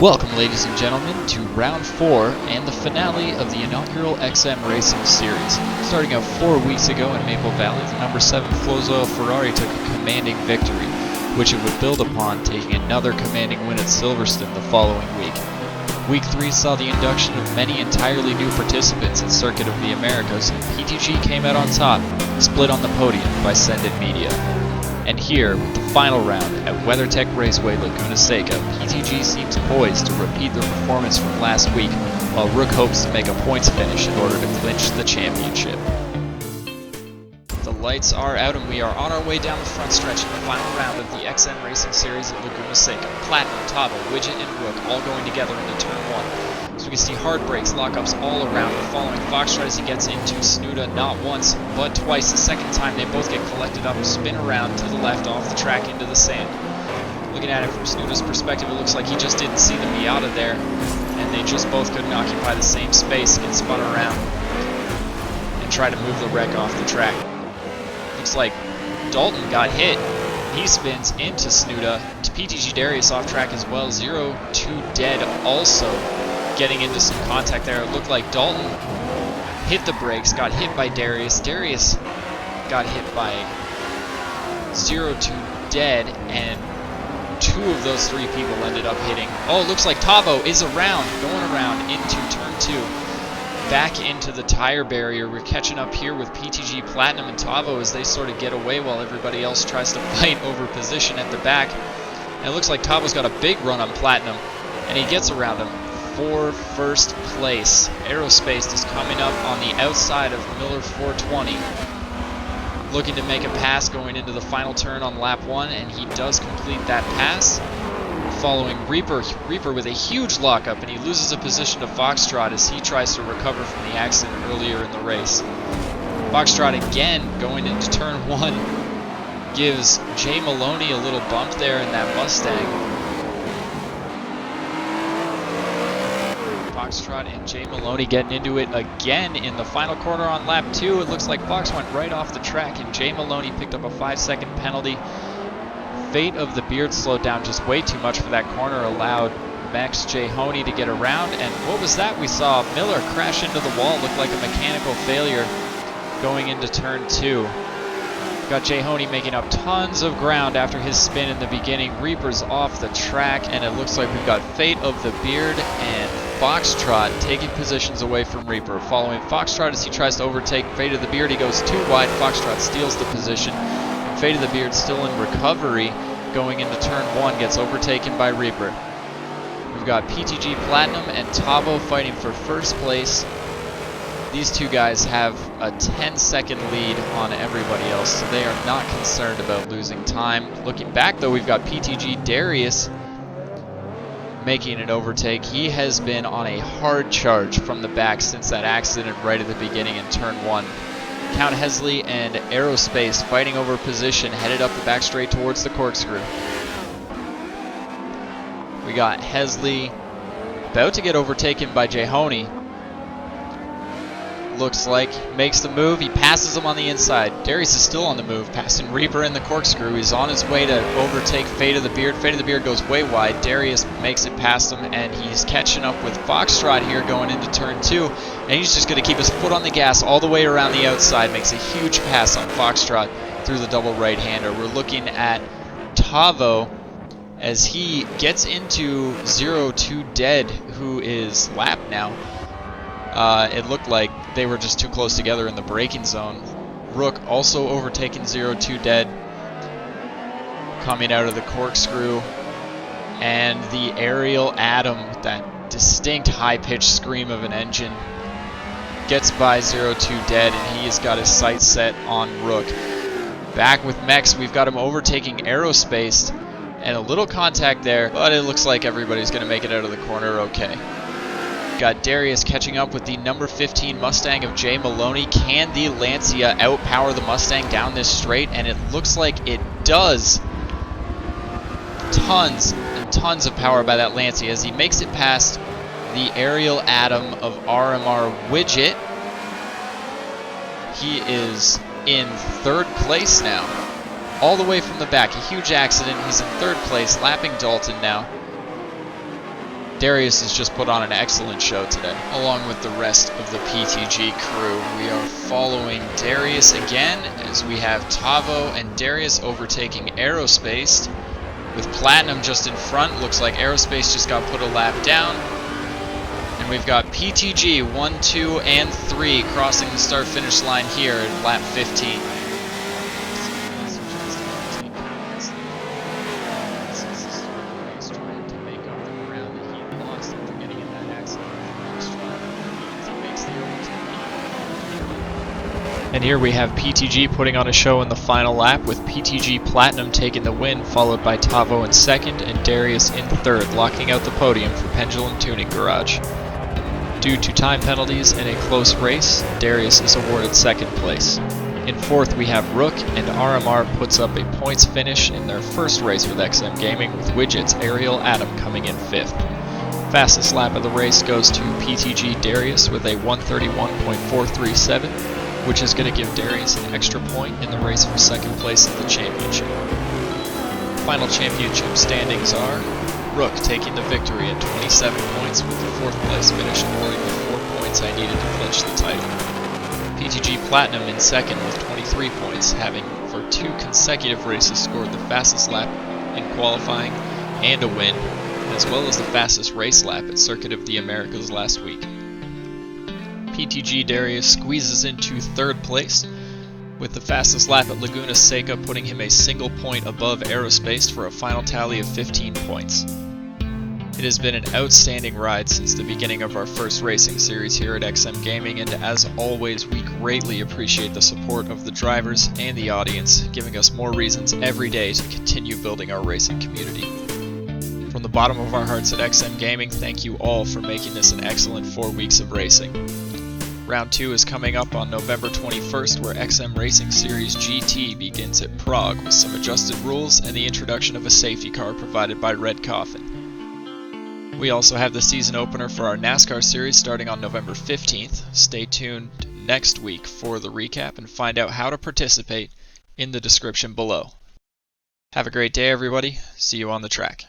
Welcome, ladies and gentlemen, to round 4 and the finale of the inaugural XM Racing Series. Starting out 4 weeks ago in Maple Valley, the number 7 Flozoil Ferrari took a commanding victory, which it would build upon, taking another commanding win at Silverstone the following week. Week 3 saw the induction of many entirely new participants at Circuit of the Americas, and PTG came out on top, split on the podium by Sended Media. And here, with the final round at WeatherTech Raceway Laguna Seca, PTG seems poised to repeat their performance from last week, while Rook hopes to make a points finish in order to clinch the championship. The lights are out and we are on our way down the front stretch in the final round of the XM Racing Series at Laguna Seca. Platinum, Tabo, Widget, and Rook all going together into turn 1. So we can see hard brakes, lockups all around. The following Foxtrot as he gets into Snuda not once, but twice. The second time they both get collected up, spin around to the left off the track into the sand. Looking at it from Snuda's perspective, it looks like he just didn't see the Miata there, and they just both couldn't occupy the same space, get spun around, and try to move the wreck off the track. Looks like Dalton got hit. He spins into Snuda. To PTG Darius off track as well. 0-2 dead also getting into some contact there. It looked like Dalton hit the brakes, got hit by Darius. Darius got hit by 0-2 dead, and 2 of those 3 people ended up hitting. Oh, it looks like Tavo is around, going around into turn 2. Back into the tire barrier. We're catching up here with PTG Platinum and Tavo as they sort of get away while everybody else tries to fight over position at the back. And it looks like Tavo's got a big run on Platinum, and he gets around him for first place. Aerospace is coming up on the outside of Miller 420, looking to make a pass going into the final turn on lap 1, and he does complete that pass. Following Reaper with a huge lockup, and he loses a position to Foxtrot as he tries to recover from the accident earlier in the race. Foxtrot again going into turn 1 gives Jay Maloney a little bump there in that Mustang. Foxtrot and Jay Maloney getting into it again in the final corner on lap 2. It looks like Fox went right off the track, and Jay Maloney picked up a 5-second penalty. Fate of the Beard slowed down just way too much for that corner, allowed Max J. Honey to get around. And what was that? We saw Miller crash into the wall, looked like a mechanical failure going into turn 2. Got Jay Honey making up tons of ground after his spin in the beginning. Reaper's off the track, and it looks like we've got Fate of the Beard and Foxtrot taking positions away from Reaper. Following Foxtrot as he tries to overtake Fate of the Beard, he goes too wide. Foxtrot steals the position. Fate of the Beard still in recovery going into turn 1, gets overtaken by Reaper. We've got PTG Platinum and Tavo fighting for first place. These two guys have a 10-second lead on everybody else, so they are not concerned about losing time. Looking back though, we've got PTG Darius making an overtake. He has been on a hard charge from the back since that accident right at the beginning in turn 1. Count Hesley and Aerospace fighting over position, headed up the back straight towards the corkscrew. We got Hesley about to get overtaken by Jay Honey. Looks like makes the move. He passes him on the inside. Darius is still on the move, passing Reaper in the corkscrew. He's on his way to overtake Fate of the Beard. Fate of the Beard goes way wide. Darius makes it past him, and he's catching up with Foxtrot here going into turn 2. And he's just going to keep his foot on the gas all the way around the outside. Makes a huge pass on Foxtrot through the double right-hander. We're looking at Tavo as he gets into 0-2 dead, who is lapped now. It looked like they were just too close together in the braking zone. Rook also overtaking 0-2 dead, coming out of the corkscrew. And the aerial Atom, with that distinct high-pitched scream of an engine, gets by 0-2 dead, and he has got his sights set on Rook. Back with Mex, we've got him overtaking Aerospace, and a little contact there, but it looks like everybody's going to make it out of the corner okay. Got Darius catching up with the number 15 Mustang of Jay Maloney. Can the Lancia outpower the Mustang down this straight? And it looks like it does. Tons and tons of power by that Lancia as he makes it past the aerial Atom of RMR Widget. He is in 3rd place now, all the way from the back. A huge accident. He's in 3rd place, lapping Dalton now. Darius has just put on an excellent show today, along with the rest of the PTG crew. We are following Darius again, as we have Tavo and Darius overtaking Aerospace, with Platinum just in front. Looks like Aerospace just got put a lap down. And we've got PTG 1, 2, and 3 crossing the start-finish line here at lap 15. And here we have PTG putting on a show in the final lap, with PTG Platinum taking the win, followed by Tavo in second and Darius in third, locking out the podium for Pendulum Tuning Garage. Due to time penalties and a close race, Darius is awarded second place. In fourth we have Rook, and RMR puts up a points finish in their first race with XM Gaming, with Widget's Ariel Adam coming in fifth. Fastest lap of the race goes to PTG Darius with a 131.437, which is going to give Darius an extra point in the race for second place at the championship. Final championship standings are Rook taking the victory at 27 points, with the fourth place finish scoring the 4 points I needed to clinch the title. PTG Platinum in second with 23 points, having for 2 consecutive races scored the fastest lap in qualifying and a win, as well as the fastest race lap at Circuit of the Americas last week. PTG Darius squeezes into third place, with the fastest lap at Laguna Seca putting him a single point above Aerospace for a final tally of 15 points. It has been an outstanding ride since the beginning of our first racing series here at XM Gaming, and as always, we greatly appreciate the support of the drivers and the audience, giving us more reasons every day to continue building our racing community. From the bottom of our hearts at XM Gaming, thank you all for making this an excellent 4 weeks of racing. Round 2 is coming up on November 21st, where XM Racing Series GT begins at Prague with some adjusted rules and the introduction of a safety car provided by Red Coffin. We also have the season opener for our NASCAR series starting on November 15th. Stay tuned next week for the recap and find out how to participate in the description below. Have a great day, everybody. See you on the track.